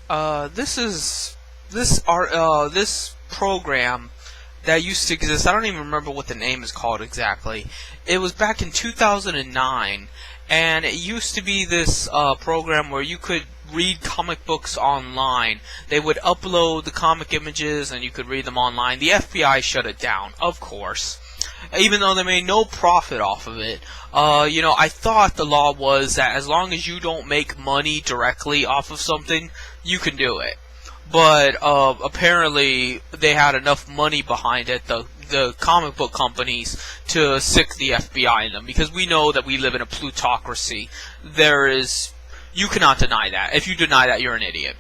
This program that used to exist. I don't even remember what the name is called exactly. It was back in 2009, and it used to be this program where you could read comic books online. They would upload the comic images, and you could read them online. The FBI shut it down, of course, even though they made no profit off of it. I thought the law was that as long as you don't make money directly off of something, you can do it. But apparently they had enough money behind it, the comic book companies, to sick the FBI in them, because we know that we live in a plutocracy. You cannot deny that. If you deny that, you're an idiot.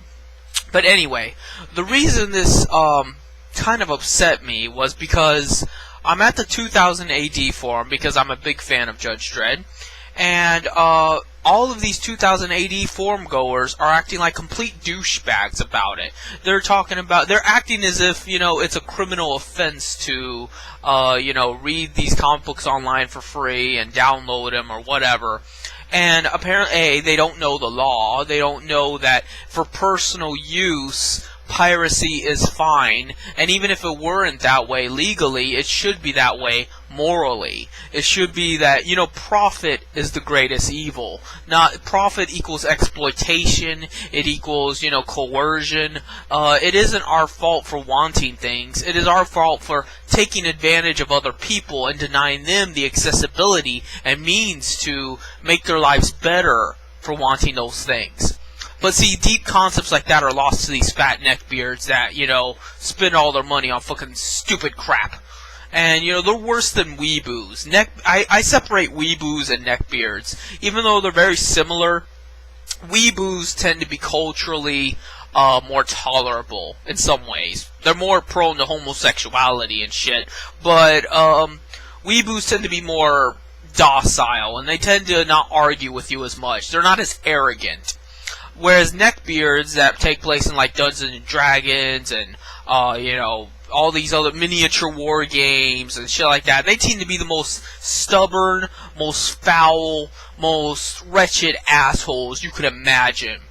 But anyway, the reason this kind of upset me was because I'm at the 2000 AD forum because I'm a big fan of Judge Dredd, and all of these 2000 AD forum goers are acting like complete douchebags about it. They're acting as if, it's a criminal offense to, read these comic books online for free and download them or whatever. And apparently, they don't know the law. They don't know that for personal use, piracy is fine, and even if it weren't that way legally, it should be that way morally. It should be that, profit is the greatest evil. Not profit equals exploitation, it equals, coercion. It isn't our fault for wanting things. It is our fault for taking advantage of other people and denying them the accessibility and means to make their lives better for wanting those things. But see, deep concepts like that are lost to these fat neckbeards that, spend all their money on fucking stupid crap. And, they're worse than weeboos. I separate weeboos and neckbeards. Even though they're very similar, weeboos tend to be culturally more tolerable in some ways. They're more prone to homosexuality and shit. But weeboos tend to be more docile, and they tend to not argue with you as much. They're not as arrogant. Whereas neckbeards that take place in like Dungeons and Dragons and all these other miniature war games and shit like that, they seem to be the most stubborn, most foul, most wretched assholes you could imagine.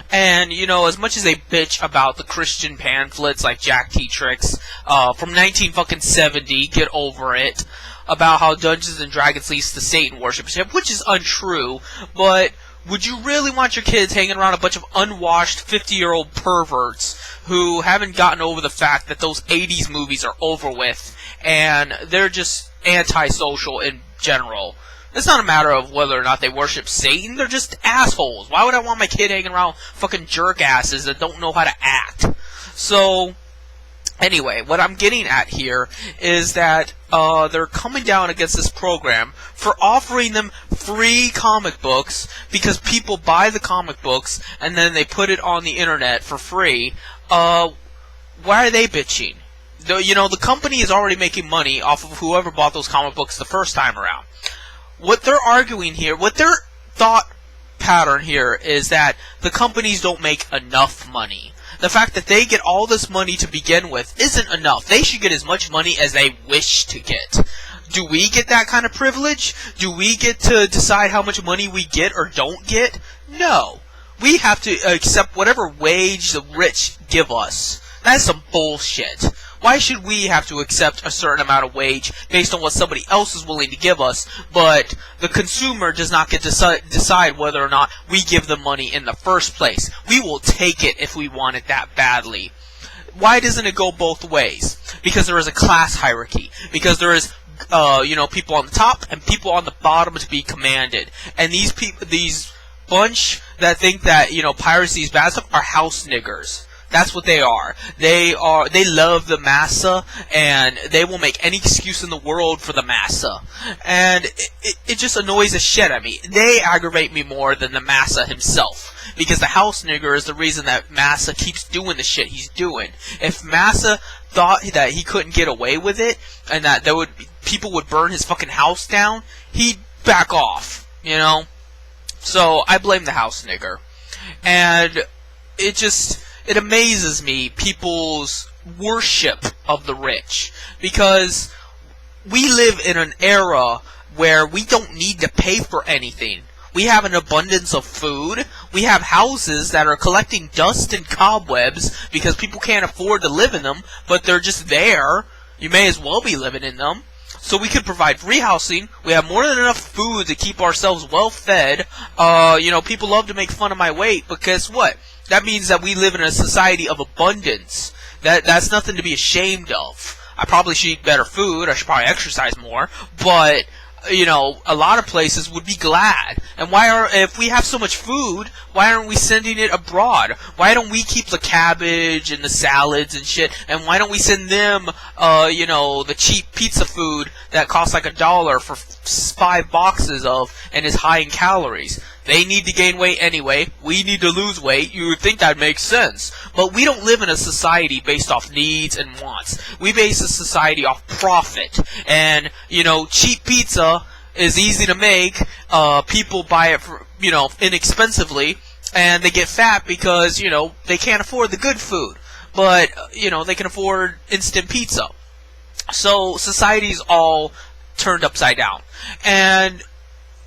And as much as they bitch about the Christian pamphlets like Jack T. Tricks from 1970, get over it, about how Dungeons and Dragons leads to Satan worship, which is untrue, but would you really want your kids hanging around a bunch of unwashed 50-year-old perverts who haven't gotten over the fact that those 80s movies are over with and they're just antisocial in general? It's not a matter of whether or not they worship Satan, they're just assholes. Why would I want my kid hanging around fucking jerk-asses that don't know how to act? So, anyway, what I'm getting at here is that they're coming down against this program for offering them free comic books because people buy the comic books and then they put it on the internet for free. Why are they bitching? The company is already making money off of whoever bought those comic books the first time around. What they're arguing here, what their thought pattern here is that the companies don't make enough money. The fact that they get all this money to begin with isn't enough. They should get as much money as they wish to get. Do we get that kind of privilege? Do we get to decide how much money we get or don't get? No. We have to accept whatever wage the rich give us. That's some bullshit. Why should we have to accept a certain amount of wage based on what somebody else is willing to give us, but the consumer does not get to decide whether or not we give them money in the first place? We will take it if we want it that badly. Why doesn't it go both ways? Because there is a class hierarchy. Because there is, people on the top and people on the bottom to be commanded. And these bunch that think that, piracy is bad stuff are house niggers. That's what they are. They love the massa, and they will make any excuse in the world for the massa. And it just annoys the shit at me. They aggravate me more than the massa himself. Because the house nigger is the reason that Massa keeps doing the shit he's doing. If Massa thought that he couldn't get away with it, and that people would burn his fucking house down, he'd back off, So, I blame the house nigger. And it amazes me, people's worship of the rich. Because we live in an era where we don't need to pay for anything. We have an abundance of food. We have houses that are collecting dust and cobwebs because people can't afford to live in them, but they're just there. You may as well be living in them. So we could provide free housing. We have more than enough food to keep ourselves well fed. People love to make fun of my weight, but guess what? That means that we live in a society of abundance. That's nothing to be ashamed of. I probably should eat better food. I should probably exercise more. But, a lot of places would be glad. And if we have so much food, why aren't we sending it abroad? Why don't we keep the cabbage and the salads and shit? And why don't we send them, the cheap pizza food that costs like $1 for 5 boxes of and is high in calories? They need to gain weight anyway. We need to lose weight. You would think that makes sense. But we don't live in a society based off needs and wants. We base a society off profit. And, cheap pizza is easy to make. People buy it for, inexpensively. And they get fat because, they can't afford the good food. But, they can afford instant pizza. So society's all turned upside down. And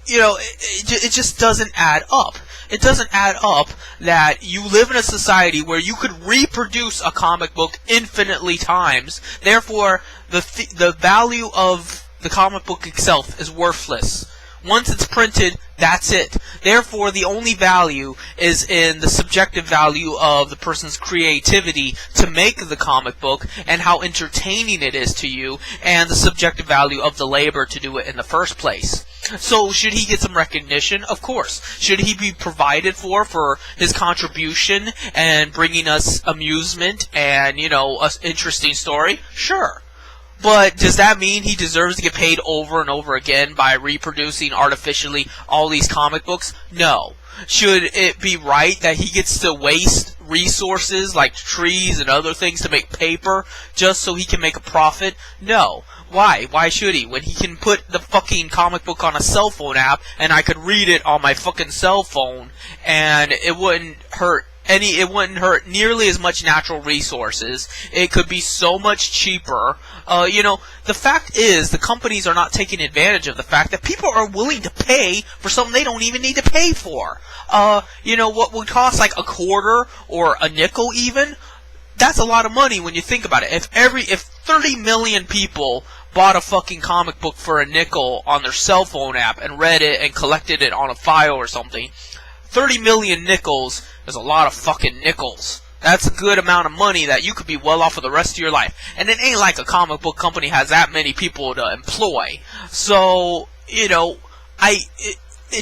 it just doesn't add up. It doesn't add up that you live in a society where you could reproduce a comic book infinitely times. Therefore, the value of the comic book itself is worthless. Once it's printed, that's it. Therefore, the only value is in the subjective value of the person's creativity to make the comic book and how entertaining it is to you, and the subjective value of the labor to do it in the first place. So, should he get some recognition? Of course. Should he be provided for his contribution and bringing us amusement and, an interesting story? Sure. But does that mean he deserves to get paid over and over again by reproducing artificially all these comic books? No. Should it be right that he gets to waste resources like trees and other things to make paper just so he can make a profit? No. Why? Why should he? When he can put the fucking comic book on a cell phone app and I could read it on my fucking cell phone and it wouldn't hurt nearly as much natural resources. It could be so much cheaper. The fact is, the companies are not taking advantage of the fact that people are willing to pay for something they don't even need to pay for. What would cost like a quarter or a nickel even? That's a lot of money when you think about it. If 30 million people bought a fucking comic book for a nickel on their cell phone app and read it and collected it on a file or something, 30 million nickels is a lot of fucking nickels. That's a good amount of money that you could be well off for the rest of your life. And it ain't like a comic book company has that many people to employ. So, it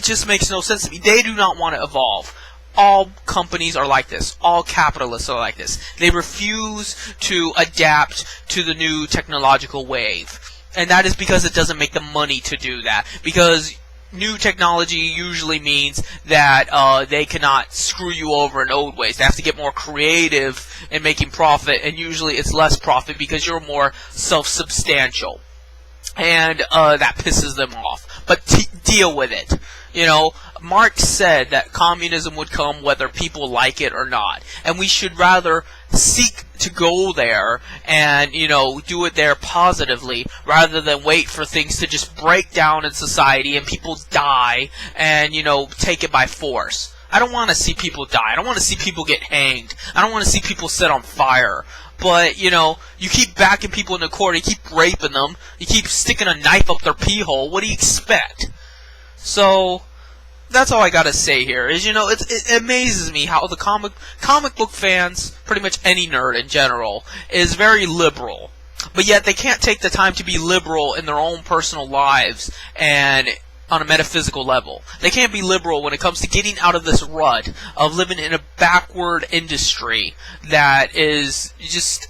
just makes no sense to me. They do not want to evolve. All companies are like this. All capitalists are like this. They refuse to adapt to the new technological wave. And that is because it doesn't make them money to do that. Because new technology usually means that they cannot screw you over in old ways. They have to get more creative in making profit, and usually it's less profit because you're more self-substantial. And that pisses them off. But deal with it. Marx said that communism would come whether people like it or not. And we should rather seek to go there and, do it there positively rather than wait for things to just break down in society and people die and, take it by force. I don't want to see people die. I don't want to see people get hanged. I don't want to see people set on fire. But, you keep backing people into court, you keep raping them, you keep sticking a knife up their pee hole, what do you expect? So, that's all I gotta say here, is, it amazes me how the comic book fans, pretty much any nerd in general, is very liberal. But yet they can't take the time to be liberal in their own personal lives and on a metaphysical level. They can't be liberal when it comes to getting out of this rut of living in a backward industry that is just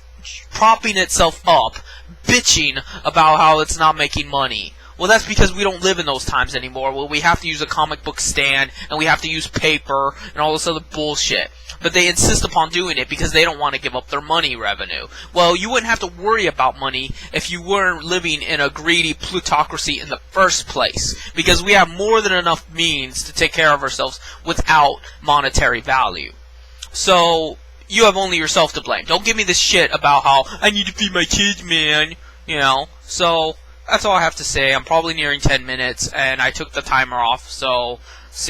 propping itself up, bitching about how it's not making money. Well, that's because we don't live in those times anymore, where we have to use a comic book stand, and we have to use paper, and all this other bullshit. But they insist upon doing it because they don't want to give up their money revenue. Well, you wouldn't have to worry about money if you weren't living in a greedy plutocracy in the first place. Because we have more than enough means to take care of ourselves without monetary value. So, you have only yourself to blame. Don't give me this shit about how, I need to feed my kids, man. So, that's all I have to say. I'm probably nearing 10 minutes, and I took the timer off, so